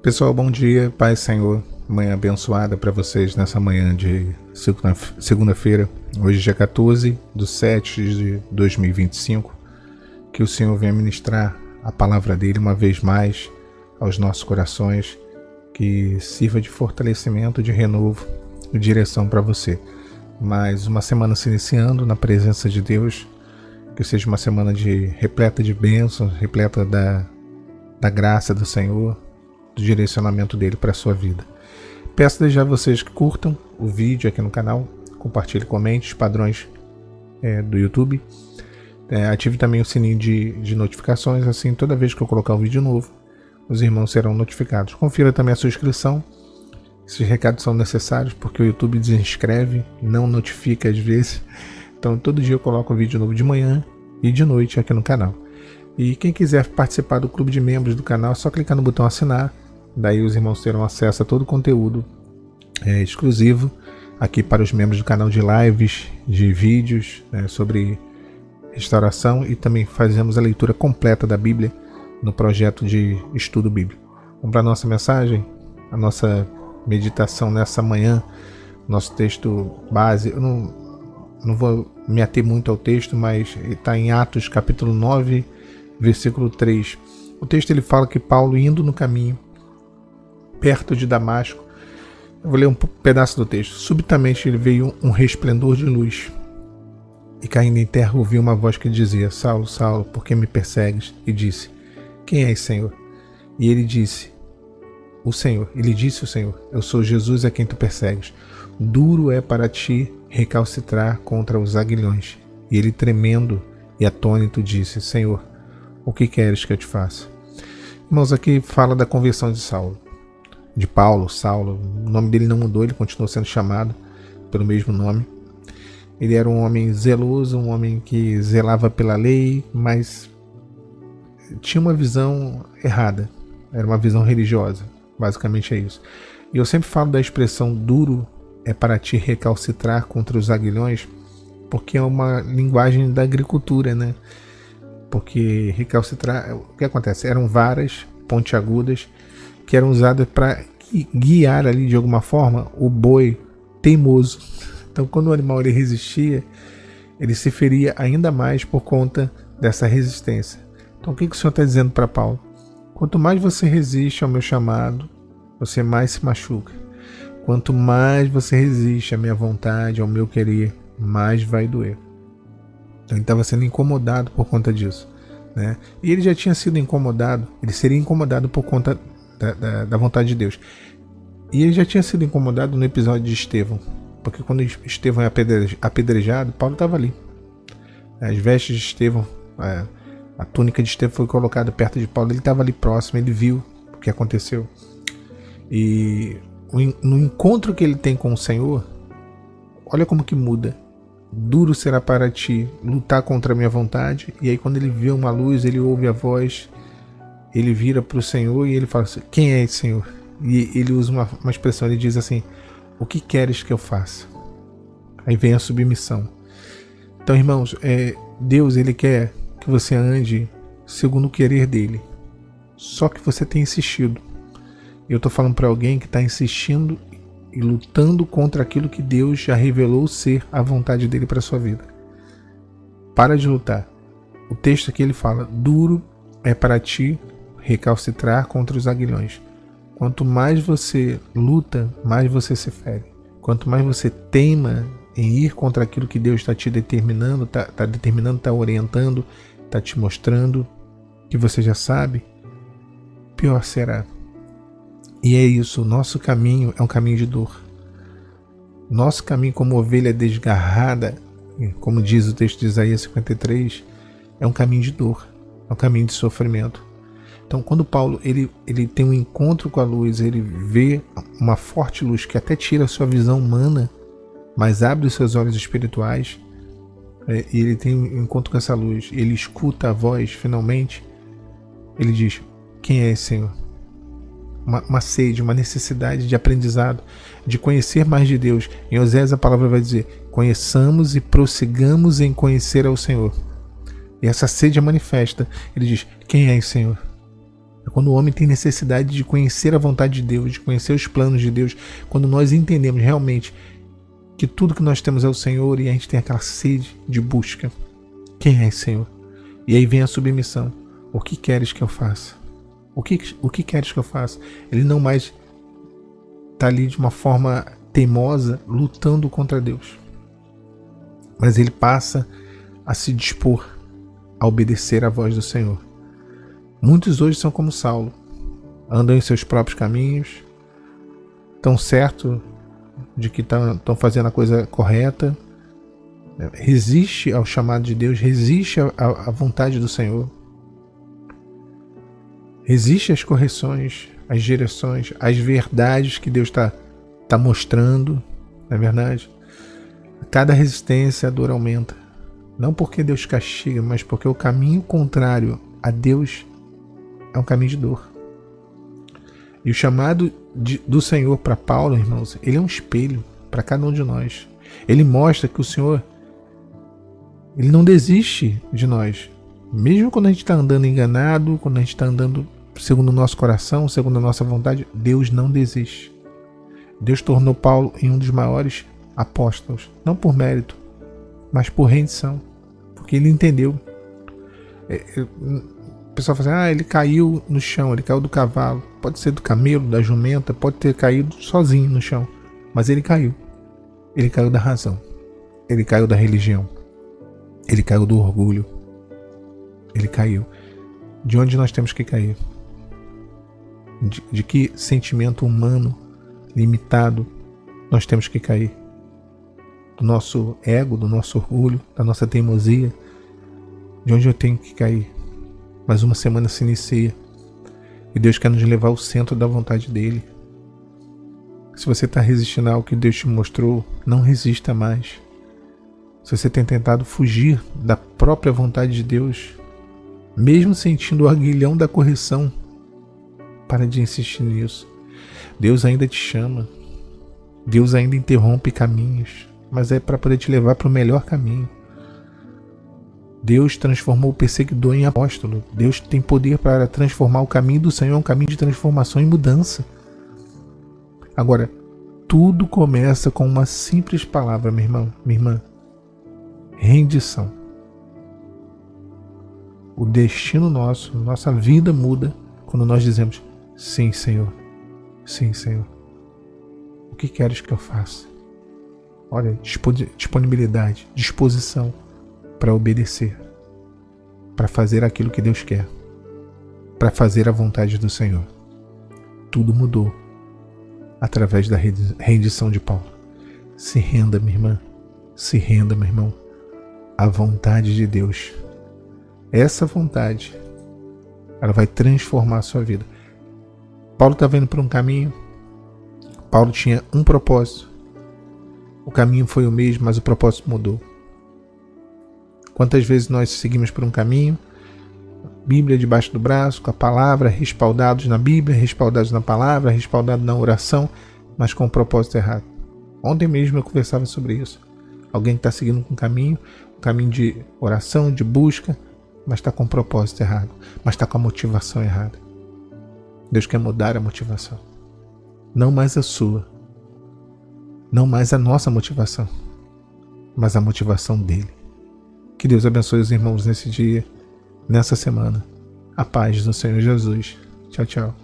Pessoal, bom dia, Paz Senhor, manhã abençoada para vocês nessa manhã de segunda-feira, hoje dia 14/7 de 2025, que o Senhor venha ministrar a palavra dele uma vez mais aos nossos corações, que sirva de fortalecimento, de renovo e direção para você. Mais uma semana se iniciando na presença de Deus, que seja uma semana repleta de bênçãos, repleta da graça do Senhor, do direcionamento dele para a sua vida. Peço desde já a vocês que curtam o vídeo aqui no canal, compartilhem, comente os padrões do YouTube, ative também o sininho de notificações, assim toda vez que eu colocar um vídeo novo, os irmãos serão notificados. Confira também a sua inscrição, esses recados são necessários porque o YouTube desinscreve, não notifica às vezes, então todo dia eu coloco um vídeo novo de manhã e de noite aqui no canal. E quem quiser participar do clube de membros do canal, é só clicar no botão assinar. Daí os irmãos terão acesso a todo o conteúdo exclusivo aqui para os membros do canal, de lives, de vídeos sobre restauração, e também fazemos a leitura completa da Bíblia no projeto de estudo bíblico. Vamos para a nossa mensagem, a nossa meditação nessa manhã, nosso texto base. Eu não vou me ater muito ao texto, mas está em Atos capítulo 9, versículo 3. O texto ele fala que Paulo, indo no caminho perto de Damasco, eu vou ler um pedaço do texto. Subitamente ele veio um resplendor de luz, e caindo em terra ouviu uma voz que dizia: Saulo, Saulo, por que me persegues? E disse: Quem és, Senhor? E ele disse: o Senhor. Eu sou Jesus a quem tu persegues. Duro é para ti recalcitrar contra os aguilhões. E ele, tremendo e atônito, disse: Senhor, o que queres que eu te faça? Irmãos, aqui fala da conversão de Paulo, Saulo. O nome dele não mudou, ele continuou sendo chamado pelo mesmo nome. Ele era um homem zeloso, um homem que zelava pela lei, mas tinha uma visão errada. Era uma visão religiosa, basicamente é isso. E eu sempre falo da expressão duro é para te recalcitrar contra os aguilhões, porque é uma linguagem da agricultura, né? Porque recalcitrar, o que acontece? Eram varas pontiagudas que eram usadas para guiar ali de alguma forma o boi teimoso. Então quando o animal ele resistia, ele se feria ainda mais por conta dessa resistência. Então o que o Senhor está dizendo para Paulo? Quanto mais você resiste ao meu chamado, você mais se machuca. Quanto mais você resiste à minha vontade, ao meu querer, mais vai doer. Então ele estava sendo incomodado por conta disso, né? E ele já tinha sido incomodado, ele seria incomodado por conta da vontade de Deus. E ele já tinha sido incomodado no episódio de Estevão, porque quando Estevão é apedrejado, Paulo estava ali. As vestes de Estevão, a túnica de Estevão foi colocada perto de Paulo, ele estava ali próximo, ele viu o que aconteceu. E no encontro que ele tem com o Senhor, olha como que muda. Duro será para ti lutar contra a minha vontade. E aí quando ele vê uma luz, ele ouve a voz, ele vira para o Senhor e ele fala assim: quem é esse Senhor? E ele usa uma expressão, ele diz assim: o que queres que eu faça? Aí vem a submissão. Então, irmãos, Deus ele quer que você ande segundo o querer dele, só que você tem insistido. Eu estou falando para alguém que está insistindo e lutando contra aquilo que Deus já revelou ser a vontade dele para a sua vida. Para de lutar. O texto aqui ele fala: duro é para ti recalcitrar contra os aguilhões. Quanto mais você luta, mais você se fere. Quanto mais você teima em ir contra aquilo que Deus está te determinando, está orientando, está te mostrando, que você já sabe, pior será. E é isso, o nosso caminho é um caminho de dor. Nosso caminho como ovelha desgarrada, como diz o texto de Isaías 53, é um caminho de dor, é um caminho de sofrimento. Então quando Paulo ele tem um encontro com a luz, ele vê uma forte luz que até tira a sua visão humana, mas abre os seus olhos espirituais, e ele tem um encontro com essa luz, ele escuta a voz finalmente, ele diz: quem é esse Senhor? Uma sede, uma necessidade de aprendizado, de conhecer mais de Deus. Em Oséias a palavra vai dizer: conheçamos e prossigamos em conhecer ao Senhor. E essa sede é manifesta. Ele diz: quem é esse Senhor? É Quando o homem tem necessidade de conhecer a vontade de Deus, de conhecer os planos de Deus, quando nós entendemos realmente que tudo que nós temos é o Senhor e a gente tem aquela sede de busca. Quem é esse Senhor? E aí vem a submissão. O que queres que eu faça? O que queres que eu faça? Ele não mais está ali de uma forma teimosa, lutando contra Deus. Mas ele passa a se dispor a obedecer à voz do Senhor. Muitos hoje são como Saulo. Andam em seus próprios caminhos, estão certos de que estão fazendo a coisa correta, resiste ao chamado de Deus, resiste à vontade do Senhor, resiste às correções, às direções, às verdades que Deus está mostrando, não é verdade? Cada resistência a dor aumenta, não porque Deus castiga, mas porque o caminho contrário a Deus é um caminho de dor. E o chamado do Senhor para Paulo, irmãos, ele é um espelho para cada um de nós. Ele mostra que o Senhor, ele não desiste de nós. Mesmo quando a gente está andando enganado, quando a gente está andando segundo o nosso coração, segundo a nossa vontade, Deus não desiste. Deus tornou Paulo em um dos maiores apóstolos, não por mérito, mas por rendição, porque ele entendeu. O pessoal fala assim, ele caiu no chão, ele caiu do cavalo, pode ser do camelo, da jumenta, pode ter caído sozinho no chão, mas ele caiu da razão, ele caiu da religião, ele caiu do orgulho, ele caiu. De onde nós temos que cair? De que sentimento humano limitado nós temos que cair? Do nosso ego, do nosso orgulho, da nossa teimosia? De onde eu tenho que cair? Mas uma semana se inicia e Deus quer nos levar ao centro da vontade dele. Se você está resistindo ao que Deus te mostrou, não resista mais. Se você tem tentado fugir da própria vontade de Deus, mesmo sentindo o aguilhão da correção, para de insistir nisso. Deus ainda te chama, Deus ainda interrompe caminhos, mas é para poder te levar para o melhor caminho. Deus transformou o perseguidor em apóstolo. Deus tem poder para transformar o caminho do Senhor, um caminho de transformação e mudança. Agora, tudo começa com uma simples palavra, meu irmão, minha irmã. Rendição. O destino nosso, nossa vida muda quando nós dizemos, sim, Senhor. Sim, Senhor. O que queres que eu faça? Olha, disponibilidade, disposição para obedecer, para fazer aquilo que Deus quer, para fazer a vontade do Senhor. Tudo mudou através da rendição de Paulo. Se renda, minha irmã, se renda, meu irmão, à vontade de Deus. Essa vontade, ela vai transformar a sua vida. Paulo estava indo por um caminho, Paulo tinha um propósito, o caminho foi o mesmo, mas o propósito mudou. Quantas vezes nós seguimos por um caminho, Bíblia debaixo do braço, com a palavra, respaldados na Bíblia, respaldados na palavra, respaldados na oração, mas com o propósito errado. Ontem mesmo eu conversava sobre isso. Alguém que está seguindo um caminho de oração, de busca, mas está com o propósito errado, mas está com a motivação errada. Deus quer mudar a motivação. Não mais a sua, não mais a nossa motivação, mas a motivação dele. Que Deus abençoe os irmãos nesse dia, nessa semana. A paz do Senhor Jesus. Tchau, tchau.